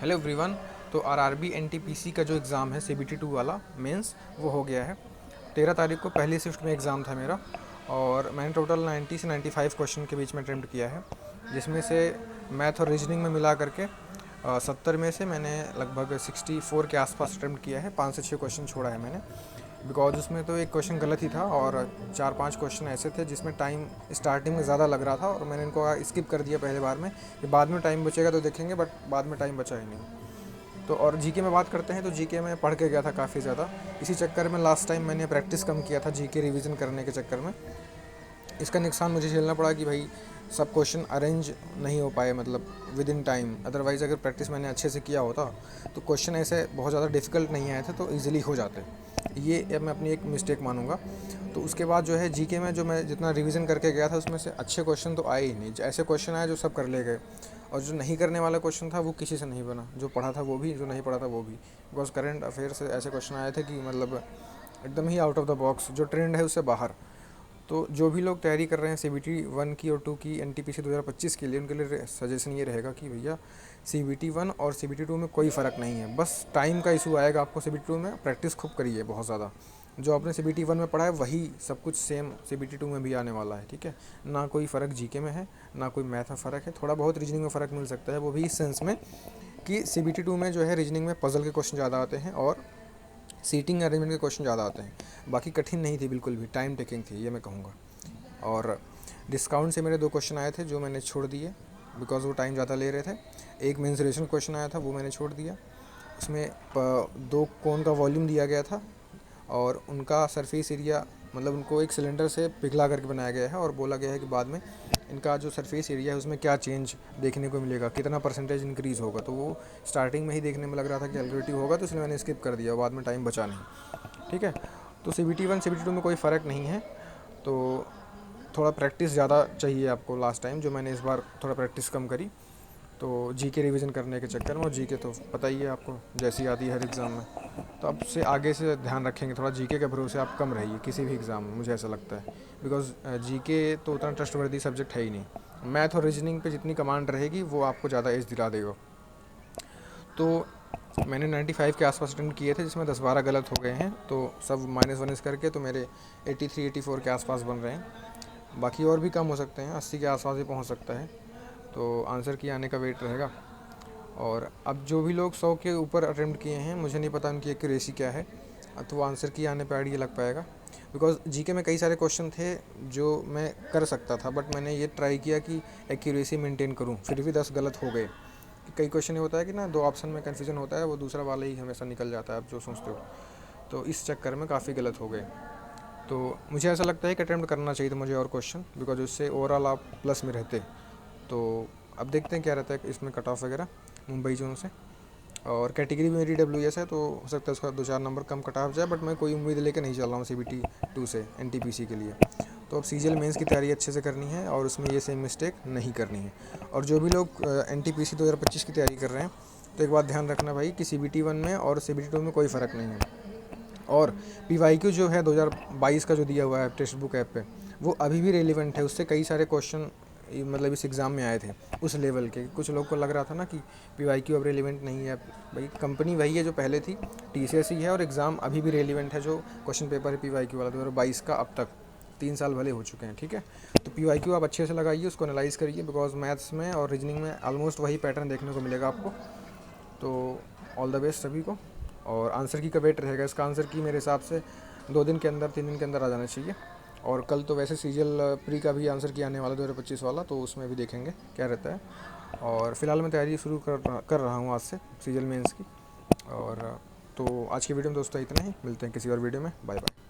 Hello everyone. तो RRB NTPC का जो एग्ज़ाम है सीबीटी 2 वाला मेंस वो हो गया है। 13 तारीख को पहली शिफ्ट में एग्ज़ाम था मेरा और मैंने टोटल 90 से 95 क्वेश्चन के बीच में अटेम्प्ट किया है, जिसमें से मैथ और रीजनिंग में मिला करके 70 में से मैंने लगभग 64 के आसपास अटेम्प्ट किया है। 5 से 6 क्वेश्चन छोड़ा है मैंने, बिकॉज उसमें तो एक क्वेश्चन गलत ही था और 4-5 क्वेश्चन ऐसे थे जिसमें टाइम स्टार्टिंग में ज़्यादा लग रहा था और मैंने इनको स्किप कर दिया पहले बार में कि बाद में टाइम बचेगा तो देखेंगे, बट बाद में टाइम बचा ही नहीं। तो और जीके में बात करते हैं तो जीके में पढ़ के गया था काफ़ी ज़्यादा। इसी चक्कर में लास्ट टाइम मैंने प्रैक्टिस कम किया था जीके रिवीजन करने के चक्कर में। इसका नुकसान मुझे झेलना पड़ा कि भाई सब क्वेश्चन अरेंज नहीं हो पाए, मतलब विद इन टाइम। अदरवाइज़ अगर प्रैक्टिस मैंने अच्छे से किया होता तो क्वेश्चन ऐसे बहुत ज़्यादा डिफ़िकल्ट नहीं आए थे, तो ईजिली हो जाते। ये मैं अपनी एक मिस्टेक मानूंगा। तो उसके बाद जो है जीके में जो मैं जितना रिवीजन करके गया था उसमें से अच्छे क्वेश्चन तो आए ही नहीं। ऐसे क्वेश्चन आए जो सब कर ले गए, और जो नहीं करने वाला क्वेश्चन था वो किसी से नहीं बना। जो पढ़ा था वो भी, जो नहीं पढ़ा था वो भी। बिकॉज करंट अफेयर से ऐसे क्वेश्चन आए थे कि मतलब एकदम ही आउट ऑफ द बॉक्स, जो ट्रेंड है उससे बाहर। तो जो भी लोग तैयारी कर रहे हैं सीबीटी 1 की और 2 की एनटीपीसी 2025 के लिए, उनके लिए सजेशन ये रहेगा कि भैया सीबीटी 1 और सीबीटी 2 में कोई फ़र्क नहीं है, बस टाइम का इशू आएगा आपको। सीबीटी 2 में प्रैक्टिस खूब करिए बहुत ज़्यादा। जो आपने सीबीटी 1 में पढ़ा है वही सब कुछ सेम सीबीटी 2 में भी आने वाला है, ठीक है। ना कोई फ़र्क जीके में है, ना कोई मैथ में फ़र्क है। थोड़ा बहुत रीजनिंग में फ़र्क मिल सकता है, वो भी इस सेंस में कि सीबीटी 2 में जो है रीजनिंग में पजल के क्वेश्चन ज़्यादा आते हैं और सीटिंग अरेंजमेंट के क्वेश्चन ज़्यादा आते हैं। बाकी कठिन नहीं थी बिल्कुल भी, टाइम टेकिंग थी, ये मैं कहूँगा। और डिस्काउंट से मेरे 2 क्वेश्चन आए थे जो मैंने छोड़ दिए, बिकॉज वो टाइम ज़्यादा ले रहे थे। एक मेंसुरेशन क्वेश्चन आया था, वो मैंने छोड़ दिया। उसमें 2 कोन का वॉल्यूम दिया गया था और उनका सरफेस एरिया, मतलब उनको एक सिलेंडर से पिघला करके बनाया गया है और बोला गया है कि बाद में इनका जो सरफेस एरिया है उसमें क्या चेंज देखने को मिलेगा, कितना परसेंटेज इंक्रीज़ होगा। तो वो स्टार्टिंग में ही देखने में लग रहा था कि कैलकुलेटिव होगा, तो इसलिए मैंने स्किप कर दिया, बाद में टाइम बचा नहीं, ठीक है। तो सीबीटी 1 सीबीटी 2 में कोई फ़र्क नहीं है। तो थोड़ा प्रैक्टिस ज़्यादा चाहिए आपको लास्ट टाइम, जो मैंने इस बार थोड़ा प्रैक्टिस कम करी। तो जीके रिवीजन करने के चक्कर में, और जीके तो पता ही है आपको जैसी आती है हर एग्ज़ाम में। तो अब से आगे से ध्यान रखेंगे, थोड़ा जीके के भरोसे आप कम रहिए किसी भी एग्ज़ाम में, मुझे ऐसा लगता है। बिकॉज जीके तो उतना ट्रस्टवर्दी सब्जेक्ट है ही नहीं। मैथ और रीजनिंग पे जितनी कमांड रहेगी वो आपको ज़्यादा एज दिला देगा। तो मैंने 95 के आसपास अटेम्प्ट किए थे, जिसमें 10-12 गलत हो गए हैं, तो सब -1 करके तो मेरे 83-84 के आसपास बन रहे हैं। बाकी और भी कम हो सकते हैं, 80 के आसपास भी पहुंच सकता है। तो आंसर की आने का वेट रहेगा। और अब जो भी लोग 100 के ऊपर अटेम्प्ट किए हैं, मुझे नहीं पता उनकी एक्यूरेसी क्या है, तो वो आंसर की आने पर आइडिया लग पाएगा। बिकॉज जीके में कई सारे क्वेश्चन थे जो मैं कर सकता था, बट मैंने ये ट्राई किया कि एक्यूरेसी मेंटेन करूं, फिर भी 10 गलत हो गए। कई क्वेश्चन ये होता है कि ना 2 ऑप्शन में कन्फ्यूजन होता है, वो दूसरा वाला ही हमेशा निकल जाता है आप जो सोचते हो। तो इस चक्कर में काफ़ी गलत हो गए। तो मुझे ऐसा लगता है कि अटैम्प्ट करना चाहिए था मुझे और क्वेश्चन, बिकॉज उससे ओवरऑल आप प्लस में रहते। तो अब देखते हैं क्या रहता है इसमें कट ऑफ वगैरह मुंबई जोन से। और कैटेगरी भी मेरी डब्ल्यू है, तो हो सकता है उसका 2-4 नंबर कम कट ऑफ जाए, बट मैं कोई उम्मीद लेकर नहीं चल रहा हूँ सीबीटी 2 से एनटीपीसी के लिए। तो अब सीजीएल मेंस की तैयारी अच्छे से करनी है और उसमें ये सेम मिस्टेक नहीं करनी है। और जो भी लोग एनटीपीसी 2025 की तैयारी कर रहे हैं, तो एक बात ध्यान रखना भाई कि सीबीटी 1 में और सीबीटी 2 में कोई फ़र्क नहीं है। और पीवाईक्यू जो है 2022 का जो दिया हुआ है टेक्स्ट बुक ऐप पे, वो अभी भी रेलिवेंट है। उससे कई सारे क्वेश्चन मतलब इस एग्ज़ाम में आए थे उस लेवल के। कुछ लोग को लग रहा था ना कि पीवाईक्यू अब रेलिवेंट नहीं है। भाई कंपनी वही है जो पहले थी, टीसीएस ही है, और एग्ज़ाम अभी भी रेलिवेंट है। जो क्वेश्चन पेपर है पीवाईक्यू वाला 2022 का, अब तक 3 साल भले हो चुके हैं, ठीक है। तो पीवाईक्यू आप अच्छे से लगाइए, उसको एनालाइज करिए, बिकॉज मैथ्स में और रीजनिंग में ऑलमोस्ट वही पैटर्न देखने को मिलेगा आपको। तो ऑल द बेस्ट सभी को। और आंसर की का वेट रहेगा। इसका आंसर की मेरे हिसाब से 2 दिन के अंदर, 3 दिन के अंदर आ जाना चाहिए। और कल तो वैसे सीजीएल प्री का भी आंसर की आने वाला 2025 वाला, तो उसमें भी देखेंगे क्या रहता है। और फिलहाल मैं तैयारी शुरू कर रहा हूँ आज से सीजीएल मेंस की। और तो आज की वीडियो में दोस्तों इतना ही, मिलते हैं किसी और वीडियो में। Bye bye.